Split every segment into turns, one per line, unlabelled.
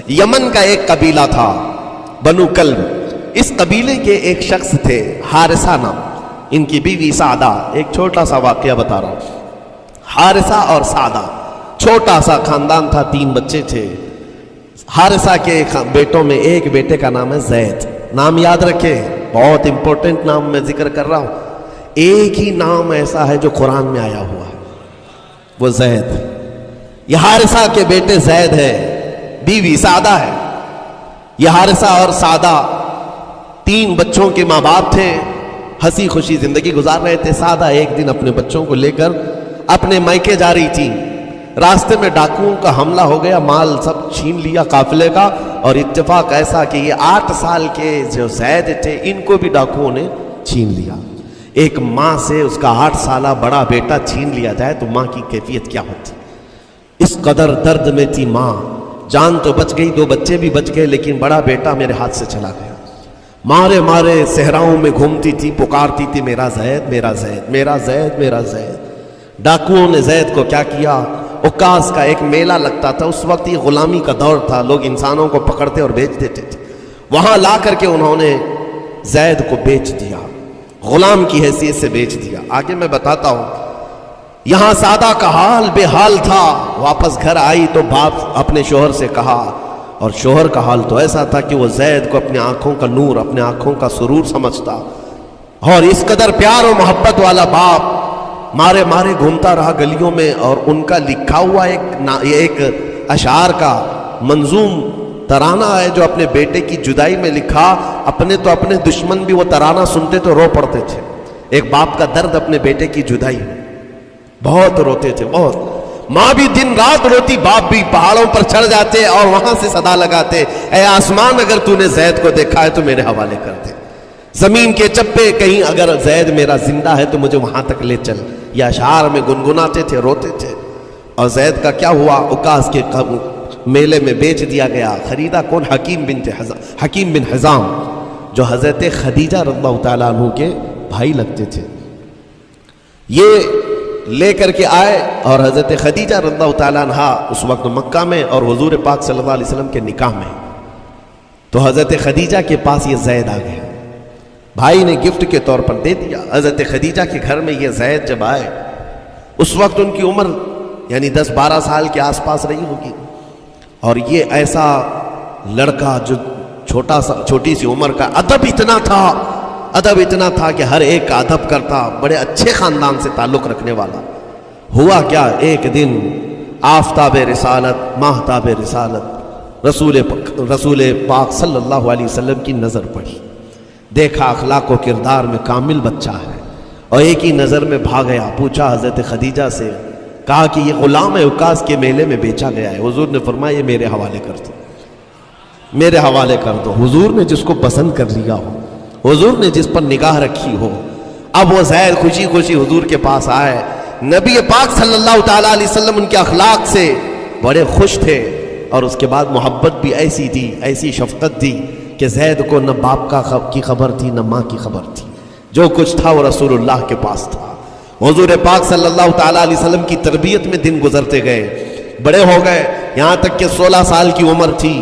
یمن کا ایک قبیلہ تھا بنو کلب. اس قبیلے کے ایک شخص تھے حارثہ نام، ان کی بیوی سعدہ. ایک چھوٹا سا واقعہ بتا رہا ہوں. حارثہ اور سعدہ چھوٹا سا خاندان تھا، 3 بچے تھے. حارثہ کے بیٹوں میں ایک بیٹے کا نام ہے زید. نام یاد رکھے، بہت امپورٹنٹ نام میں ذکر کر رہا ہوں. ایک ہی نام ایسا ہے جو قرآن میں آیا ہوا ہے، وہ زید. یہ حارثہ کے بیٹے زید ہے، بیوی سعدہ ہے. یہ حارثہ اور سعدہ 3 بچوں کے ماں باپ تھے، ہنسی خوشی زندگی گزار رہے تھے. سعدہ ایک دن اپنے بچوں کو لے کر اپنے مائکے جا رہی تھی. راستے میں ڈاکوؤں کا حملہ ہو گیا، مال سب چھین لیا قافلے کا. اور اتفاق ایسا کہ یہ 8 سال کے جو زید تھے ان کو بھی ڈاکوؤں نے چھین لیا. ایک ماں سے اس کا 8 سالہ بڑا بیٹا چھین لیا جائے تو ماں کی کیفیت کیا ہوتی. اس قدر درد میں تھی ماں. جان تو بچ گئی، 2 بچے بھی بچ گئے، لیکن بڑا بیٹا میرے ہاتھ سے چلا گیا. مارے مارے صحراؤں میں گھومتی تھی، پکارتی تھی میرا زید میرا زید میرا زید میرا زید. ڈاکوؤں نے زید کو کیا کیا، عکاظ کا ایک میلہ لگتا تھا اس وقت، یہ غلامی کا دور تھا، لوگ انسانوں کو پکڑتے اور بیچ دیتے تھے. وہاں لا کر کے انہوں نے زید کو بیچ دیا، غلام کی حیثیت سے بیچ دیا. آگے میں بتاتا ہوں. یہاں سعدہ کا حال بے حال تھا. واپس گھر آئی تو باپ اپنے شوہر سے کہا، اور شوہر کا حال تو ایسا تھا کہ وہ زید کو اپنے آنکھوں کا نور، اپنے آنکھوں کا سرور سمجھتا. اور اس قدر پیار و محبت والا باپ مارے مارے گھومتا رہا گلیوں میں. اور ان کا لکھا ہوا ایک اشعار کا منظوم ترانہ ہے جو اپنے بیٹے کی جدائی میں لکھا. اپنے دشمن بھی وہ ترانہ سنتے تو رو پڑتے تھے. ایک باپ کا درد اپنے بیٹے کی جدائی میں، بہت روتے تھے بہت. ماں بھی دن رات روتی، باپ بھی پہاڑوں پر چڑھ جاتے اور وہاں سے صدا لگاتے، اے آسمان اگر تو نے زید کو دیکھا ہے تو میرے حوالے کر دے. زمین کے چپے کہیں اگر زید میرا زندہ ہے تو مجھے وہاں تک لے چل. یہ اشعار میں گنگناتے تھے، روتے تھے. اور زید کا کیا ہوا، عکاظ کے میلے میں بیچ دیا گیا. خریدا کون؟ حکیم بن حزام، جو حضرت خدیجہ رضی اللہ تعالیٰ عنہ کے بھائی لگتے تھے. یہ لے کر کے آئے اور حضرت خدیجہ رضی اللہ تعالیٰ عنہ اس وقت مکہ میں اور حضور پاک صلی اللہ علیہ وسلم کے نکاح میں. تو حضرت خدیجہ کے پاس یہ زید آ گیا، بھائی نے گفٹ کے طور پر دے دیا. حضرت خدیجہ کے گھر میں یہ زید جب آئے، اس وقت ان کی عمر یعنی 10-12 سال کے آس پاس رہی ہوگی. اور یہ ایسا لڑکا جو چھوٹی سی عمر کا، ادب اتنا تھا کہ ہر ایک کا ادب کرتا، بڑے اچھے خاندان سے تعلق رکھنے والا. ہوا کیا، ایک دن آفتاب رسالت، ماہتاب رسالت رسول پاک صلی اللہ علیہ وسلم کی نظر پڑی. دیکھا اخلاق و کردار میں کامل بچہ ہے، اور ایک ہی نظر میں بھاگ گیا. پوچھا حضرت خدیجہ سے، کہا کہ یہ غلام ہے، عکاظ کے میلے میں بیچا گیا ہے. حضور نے فرمایا یہ میرے حوالے کر دو، میرے حوالے کر دو. حضور نے جس کو پسند کر لیا ہو، حضور نے جس پر نگاہ رکھی ہو. اب وہ زید خوشی خوشی حضور کے پاس آئے. نبی پاک صلی اللہ تعالیٰ علیہ وسلم ان کے اخلاق سے بڑے خوش تھے، اور اس کے بعد محبت بھی ایسی تھی، ایسی شفقت تھی کہ زید کو نہ باپ کی خبر تھی نہ ماں کی خبر تھی. جو کچھ تھا وہ رسول اللہ کے پاس تھا. حضور پاک صلی اللہ تعالیٰ علیہ وسلم کی تربیت میں دن گزرتے گئے، بڑے ہو گئے، یہاں تک کہ 16 سال کی عمر تھی.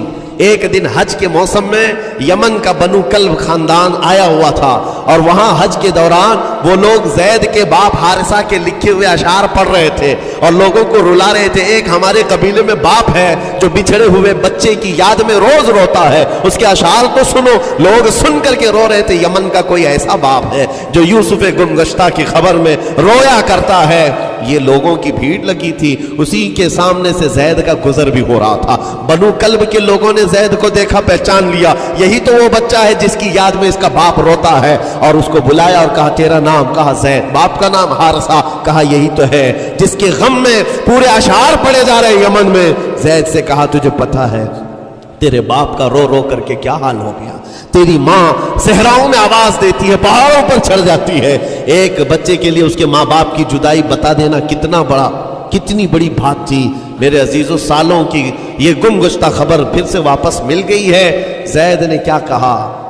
ایک دن حج کے موسم میں یمن کا بنو کلب خاندان آیا ہوا تھا، اور وہاں حج کے دوران وہ لوگ زید کے باپ حارثہ کے لکھے ہوئے اشعار پڑھ رہے تھے اور لوگوں کو رلا رہے تھے. ایک ہمارے قبیلے میں باپ ہے جو بچھڑے ہوئے بچے کی یاد میں روز روتا ہے، اس کے اشعار کو سنو. لوگ سن کر کے رو رہے تھے، یمن کا کوئی ایسا باپ ہے جو یوسف گمگشتہ کی خبر میں رویا کرتا ہے. یہ لوگوں کی بھیڑ لگی تھی، اسی کے سامنے سے زید کا گزر بھی ہو رہا تھا. بنو کلب کے لوگوں نے زید کو دیکھا، پہچان لیا، یہی تو وہ بچہ ہے جس کی یاد میں اس کا باپ روتا ہے. اور اس کو بلایا اور کہا تیرا نام؟ کہا زید. باپ کا نام حارثہ. کہا یہی تو ہے جس کے غم میں پورے اشعار پڑے جا رہے یمن میں. زید سے کہا تجھے پتہ ہے تیرے باپ کا رو رو کر کے کیا حال ہو گیا؟ تیری ماں صحراؤں میں آواز دیتی ہے، پہاڑوں پر چڑھ جاتی ہے. ایک بچے کے لیے اس کے ماں باپ کی جدائی بتا دینا کتنی بڑی بات تھی. میرے عزیزوں، سالوں کی یہ گم گشتہ خبر پھر سے واپس مل گئی ہے. زید نے کیا کہا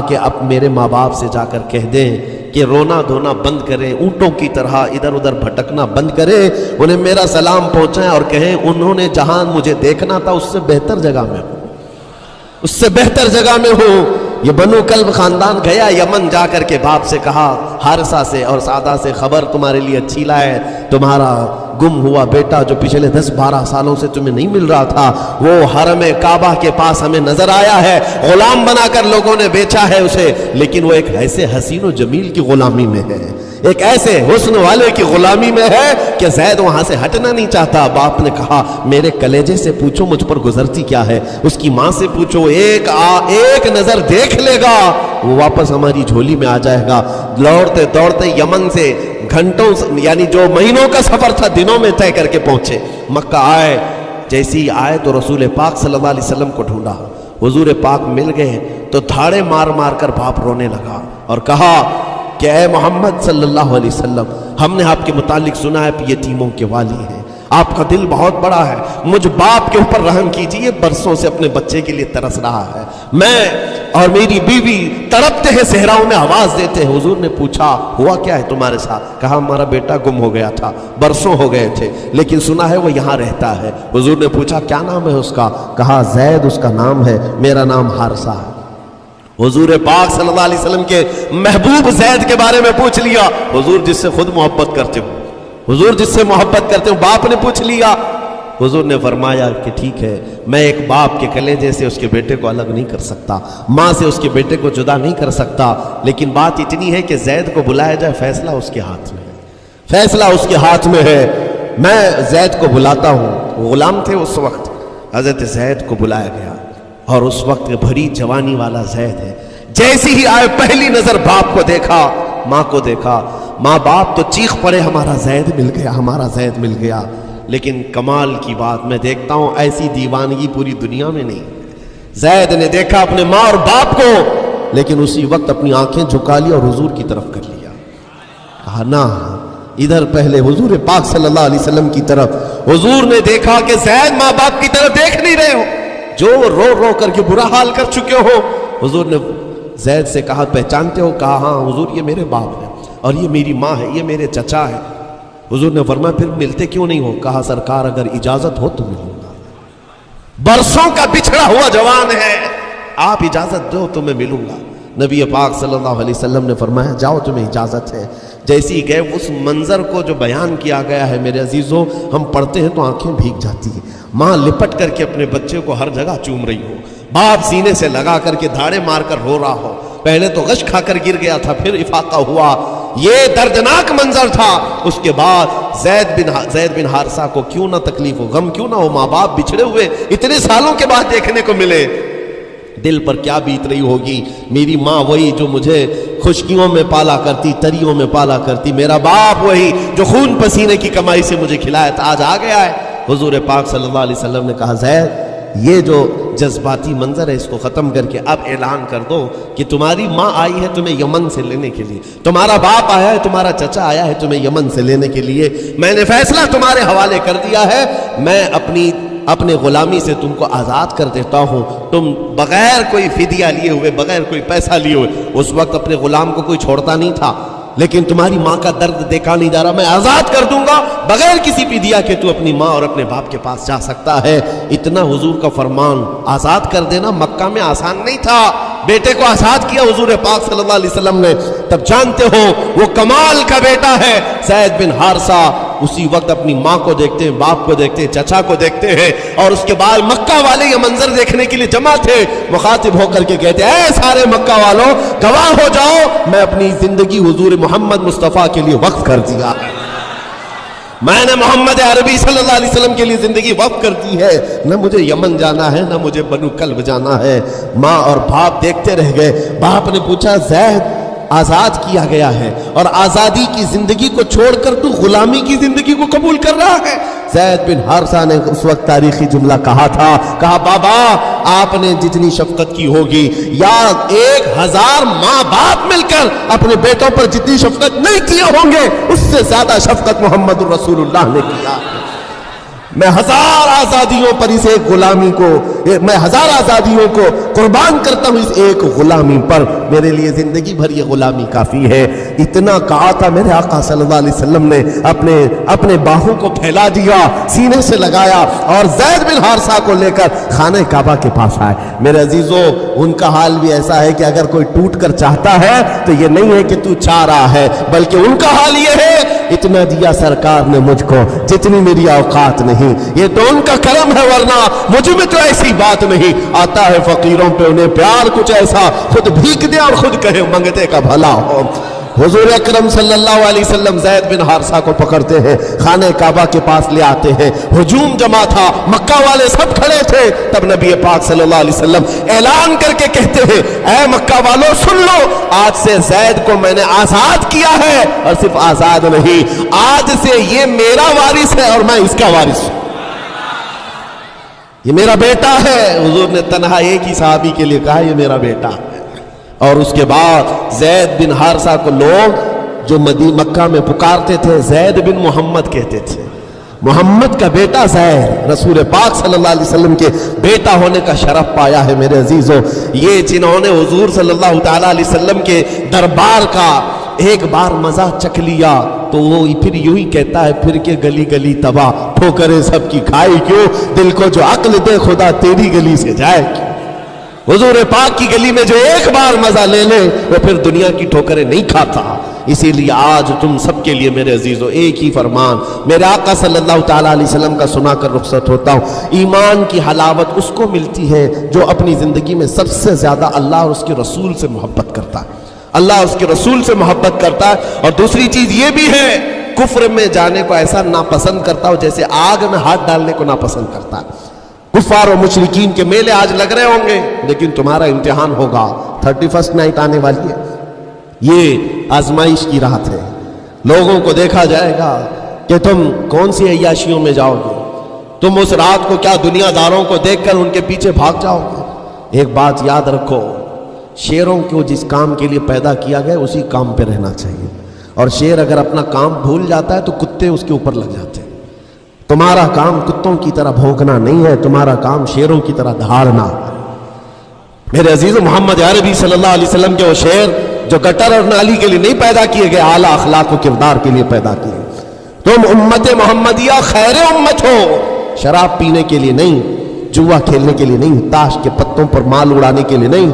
کہ اب میرے ماں باپ سے جا کر کہہ دیں کہ رونا دھونا بند کریں، اونٹوں کی طرح ادھر ادھر بھٹکنا بند کریں، انہیں میرا سلام پہنچائیں اور کہیں انہوں نے جہاں مجھے دیکھنا تھا اس سے بہتر جگہ میں ہوں. اس سے بہتر جگہ میں ہوں. یہ بنو کلب خاندان گیا یمن، جا کر کے باپ سے کہا، حارثہ سے اور سعدہ سے، خبر تمہارے لیے اچھی لائے، تمہارا گم ہوا بیٹا جو پچھلے 10-12 سالوں سے تمہیں نہیں مل رہا تھا، وہ حرم کعبہ کے پاس ہمیں نظر آیا ہے، غلام بنا کر لوگوں نے بیچا ہے اسے، لیکن وہ ایک ایسے حسین و جمیل کی غلامی میں ہے، ایک ایسے حسن والے کی غلامی میں ہے کہ زید وہاں سے ہٹنا نہیں چاہتا. باپ نے کہا میرے کلیجے سے پوچھو مجھ پر گزرتی کیا ہے، اس کی ماں سے پوچھو، ایک نظر دیکھ لے گا وہ واپس ہماری جھولی میں آ جائے گا. دوڑتے دوڑتے یمن سے گھنٹوں یعنی جو مہینوں کا سفر تھا دنوں میں طے کر کے پہنچے. مکہ آئے، جیسے ہی آئے تو رسول پاک صلی اللہ علیہ وسلم کو ڈھونڈا. حضور پاک مل گئے تو دھاڑے مار مار کر باپ رونے لگا اور کہا کہ اے محمد صلی اللہ علیہ وسلم، ہم نے آپ کے متعلق سنا ہے کہ یتیموں کے والی ہیں، آپ کا دل بہت بڑا ہے، مجھ باپ کے اوپر رحم کیجئے، برسوں سے اپنے بچے کے لیے ترس رہا ہے، میں اور میری بیوی تڑپتے ہیں، صحراؤں میں آواز دیتے ہیں. حضور نے پوچھا ہوا کیا ہے تمہارے ساتھ؟ کہا ہمارا بیٹا گم ہو گیا تھا، برسوں ہو گئے تھے، لیکن سنا ہے وہ یہاں رہتا ہے. حضور نے پوچھا کیا نام ہے اس کا؟ کہا زید اس کا نام ہے، میرا نام حارثہ ہے. حضور پاک صلی اللہ علیہ وسلم کے محبوب زید کے بارے میں پوچھ لیا. حضور جس سے خود محبت کرتے ہو، حضور جس سے محبت کرتے ہو، باپ نے پوچھ لیا. حضور نے فرمایا کہ ٹھیک ہے، میں ایک باپ کے کلیجے سے اس کے بیٹے کو الگ نہیں کر سکتا، ماں سے اس کے بیٹے کو جدا نہیں کر سکتا، لیکن بات اتنی ہے کہ زید کو بلایا جائے، فیصلہ اس کے ہاتھ میں ہے، فیصلہ اس کے ہاتھ میں ہے. میں زید کو بلاتا ہوں. غلام تھے اس وقت. حضرت زید کو بلایا گیا اور اس وقت بھری جوانی والا زید ہے. جیسے ہی آئے پہلی نظر باپ کو دیکھا، ماں کو دیکھا. ماں باپ تو چیخ پڑے ہمارا زید مل گیا، ہمارا زید مل گیا. لیکن کمال کی بات میں دیکھتا ہوں ایسی دیوانگی پوری دنیا میں نہیں. زید نے دیکھا اپنے ماں اور باپ کو، لیکن اسی وقت اپنی آنکھیں جھکا لی اور حضور کی طرف کر لیا. کہا نہ، ادھر پہلے حضور پاک صلی اللہ علیہ وسلم کی طرف. حضور نے دیکھا کہ زید ماں باپ کی طرف دیکھ نہیں رہے ہو، جو رو رو کر کے برا حال کر چکے ہو. حضور نے زید سے کہا پہچانتے ہو؟ کہا ہاں حضور یہ میرے باپ ہیں اور یہ میری ماں ہے، یہ میرے چچا ہے. حضور نے فرمایا پھر ملتے کیوں نہیں ہو؟ کہا سرکار اگر اجازت ہو تو ملوں گا، برسوں کا بچھڑا ہوا جوان ہے، آپ اجازت دو تو میں ملوں گا. نبی پاک صلی اللہ علیہ وسلم نے فرمایا جاؤ تمہیں اجازت ہے. جیسی گئے اس منظر کو جو بیان کیا گیا ہے میرے عزیزوں، ہم پڑھتے ہیں تو آنکھیں بھیگ جاتی ہیں. ماں لپٹ کر کے اپنے بچے کو ہر جگہ چوم رہی ہو، باپ سینے سے لگا کر کے دھاڑے مار کر رو رہا ہو. پہلے تو غش کھا کر گر گیا تھا، پھر افاقہ ہوا. یہ دردناک منظر تھا. اس کے بعد زید بن حارثہ کو کیوں نہ تکلیف ہو، غم کیوں نہ ہو، ماں باپ بچھڑے ہوئے اتنے سالوں کے بعد دیکھنے کو ملے. دل پر کیا بیت رہی ہوگی. میری ماں وہی جو مجھے خشکیوں میں پالا کرتی، تریوں میں پالا کرتی، میرا باپ وہی جو خون پسینے کی کمائی سے مجھے کھلایا تھا، آج آ گیا ہے. حضور پاک صلی اللہ علیہ وسلم نے کہا زید یہ جو جذباتی منظر ہے اس کو ختم کر کے اب اعلان کر دو کہ تمہاری ماں آئی ہے تمہیں یمن سے لینے کے لیے، تمہارا باپ آیا ہے، تمہارا چچا آیا ہے تمہیں یمن سے لینے کے لیے. میں نے فیصلہ تمہارے حوالے کر دیا ہے، میں اپنے غلامی سے تم کو آزاد کر دیتا ہوں. تم بغیر کوئی فدیہ لیے ہوئے، بغیر کوئی پیسہ لیے ہوئے، اس وقت اپنے غلام کو کوئی چھوڑتا نہیں تھا، لیکن تمہاری ماں کا درد دیکھا نہیں جا رہا، میں آزاد کر دوں گا بغیر کسی فدیہ کے. تو اپنی ماں اور اپنے باپ کے پاس جا سکتا ہے. اتنا حضور کا فرمان. آزاد کر دینا مکہ میں آسان نہیں تھا. بیٹے کو آزاد کیا حضور پاک صلی اللہ علیہ وسلم نے. تب جانتے ہو وہ کمال کا بیٹا ہے زید بن حارثہ. اسی وقت اپنی ماں کو دیکھتے ہیں، باپ کو دیکھتے ہیں، چچا کو دیکھتے ہیں، اور اس کے بعد مکہ والے یہ منظر دیکھنے کے لیے جمع تھے. مخاطب ہو کر کے کہتے ہیں اے سارے مکہ والوں گواہ ہو جاؤ، میں اپنی زندگی حضور محمد مصطفیٰ کے لیے وقف کر دیا ہے. میں نے محمد عربی صلی اللہ علیہ وسلم کے لیے زندگی وقف کر دی ہے. نہ مجھے یمن جانا ہے، نہ مجھے بنو کلب جانا ہے. ماں اور باپ دیکھتے رہ گئے. باپ نے پوچھا زید آزاد کیا گیا ہے اور آزادی کی زندگی کو چھوڑ کر تو غلامی کی زندگی کو قبول کر رہا ہے؟ زید بن حارثہ نے اس وقت تاریخی جملہ کہا تھا، کہا بابا آپ نے جتنی شفقت کی ہوگی یا 1000 ماں باپ مل کر اپنے بیٹوں پر جتنی شفقت نہیں کیے ہوں گے، اس سے زیادہ شفقت محمد الرسول اللہ نے کیا. میں ہزار آزادیوں پر اس ایک غلامی کو، میں ہزار آزادیوں کو قربان کرتا ہوں اس ایک غلامی پر، میرے لیے زندگی بھر یہ غلامی کافی ہے۔ اتنا کہا تھا میرے آقا صلی اللہ علیہ وسلم نے، اپنے باہوں کو پھیلا دیا، سینے سے لگایا اور زید بن حارثہ کو لے کر خانہ کعبہ کے پاس آئے۔ میرے عزیزو، ان کا حال بھی ایسا ہے کہ اگر کوئی ٹوٹ کر چاہتا ہے تو یہ نہیں ہے کہ تو چاہ رہا ہے، بلکہ ان کا حال یہ ہے اتنا دیا سرکار نے مجھ کو جتنی میری اوقات نہیں۔ یہ تو ان کا کرم ہے، ورنہ مجھ میں تو ایسی بات نہیں۔ آتا ہے فقیروں پہ انہیں پیار کچھ ایسا، خود بھیک دے اور خود کہے منگتے کا بھلا ہو۔ حضور اکرم صلی اللہ علیہ وسلم زید بن حارثہ کو پکڑتے ہیں، خانہ کعبہ کے پاس لے آتے ہیں۔ ہجوم جمع تھا، مکہ والے سب کھڑے تھے۔ تب نبی پاک صلی اللہ علیہ وسلم اعلان کر کے کہتے ہیں، اے مکہ والوں سن لو، آج سے زید کو میں نے آزاد کیا ہے، اور صرف آزاد نہیں، آج سے یہ میرا وارث ہے اور میں اس کا وارث ہوں، یہ میرا بیٹا ہے۔ حضور نے تنہا ایک ہی صحابی کے لیے کہا یہ میرا بیٹا ہے۔ اور اس کے بعد زید بن حارثہ کو لوگ جو مکہ میں پکارتے تھے زید بن محمد کہتے تھے، محمد کا بیٹا زید، رسول پاک صلی اللہ علیہ وسلم کے بیٹا ہونے کا شرف پایا ہے۔ میرے عزیزو، یہ جنہوں نے حضور صلی اللہ تعالیٰ علیہ وسلم کے دربار کا ایک بار مزہ چکھ لیا تو وہ پھر یوں ہی کہتا ہے پھر کے گلی گلی تباہ، ٹھوکریں سب کی کھائی کیوں، دل کو جو عقل دے خدا تیری گلی سے جائے کیوں۔ حضور پاک کی گلی میں جو ایک بار مزہ لے لے وہ پھر دنیا کی ٹھوکریں نہیں کھاتا۔ اسی لیے آج تم سب کے لیے میرے عزیزو ایک ہی فرمان میرے آقا صلی اللہ تعالیٰ علیہ وسلم کا سنا کر رخصت ہوتا ہوں۔ ایمان کی حلاوت اس کو ملتی ہے جو اپنی زندگی میں سب سے زیادہ اللہ اور اس کے رسول سے محبت کرتا ہے، اللہ اس کے رسول سے محبت کرتا ہے۔ اور دوسری چیز یہ بھی ہے، کفر میں جانے کو ایسا ناپسند کرتا ہو جیسے آگ میں ہاتھ ڈالنے کو ناپسند کرتا ہے۔ کفار و مشرکین کے میلے آج لگ رہے ہوں گے، لیکن تمہارا امتحان ہوگا۔ 31 نائٹ آنے والی ہے، یہ آزمائش کی رات ہے۔ لوگوں کو دیکھا جائے گا کہ تم کون سی عیاشیوں میں جاؤ گے، تم اس رات کو کیا دنیا داروں کو دیکھ کر ان کے پیچھے بھاگ جاؤ گے۔ ایک بات یاد رکھو، شیروں کو جس کام کے لیے پیدا کیا گیا اسی کام پہ رہنا چاہیے، اور شیر اگر اپنا کام بھول جاتا ہے تو کتے اس کے اوپر لگ جاتے ہیں۔ تمہارا کام کتوں کی طرح بھونکنا نہیں ہے، تمہارا کام شیروں کی طرح دھاڑنا ہے۔ میرے عزیز، محمد عربی صلی اللہ علیہ وسلم کے وہ شیر جو گٹر اور نالی کے لیے نہیں پیدا کیے گئے، اعلیٰ اخلاق و کردار کے لیے پیدا کیے۔ تم امت محمدیہ خیر امت ہو، شراب پینے کے لیے نہیں، جوا کھیلنے کے لیے نہیں، تاش کے پتوں پر مال اڑانے کے لیے نہیں،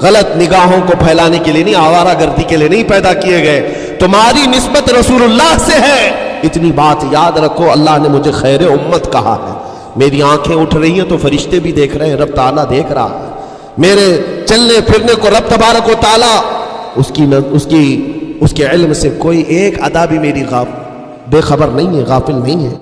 غلط نگاہوں کو پھیلانے کے لیے نہیں، آوارہ گردی کے لیے نہیں پیدا کیے گئے۔ تمہاری نسبت رسول اللہ سے ہے، اتنی بات یاد رکھو۔ اللہ نے مجھے خیر امت کہا ہے، میری آنکھیں اٹھ رہی ہیں تو فرشتے بھی دیکھ رہے ہیں، رب تعالیٰ دیکھ رہا ہے میرے چلنے پھرنے کو۔ رب تبارک و تعالیٰ اس کے علم سے کوئی ایک ادا بھی میری بے خبر نہیں ہے، غافل نہیں ہے۔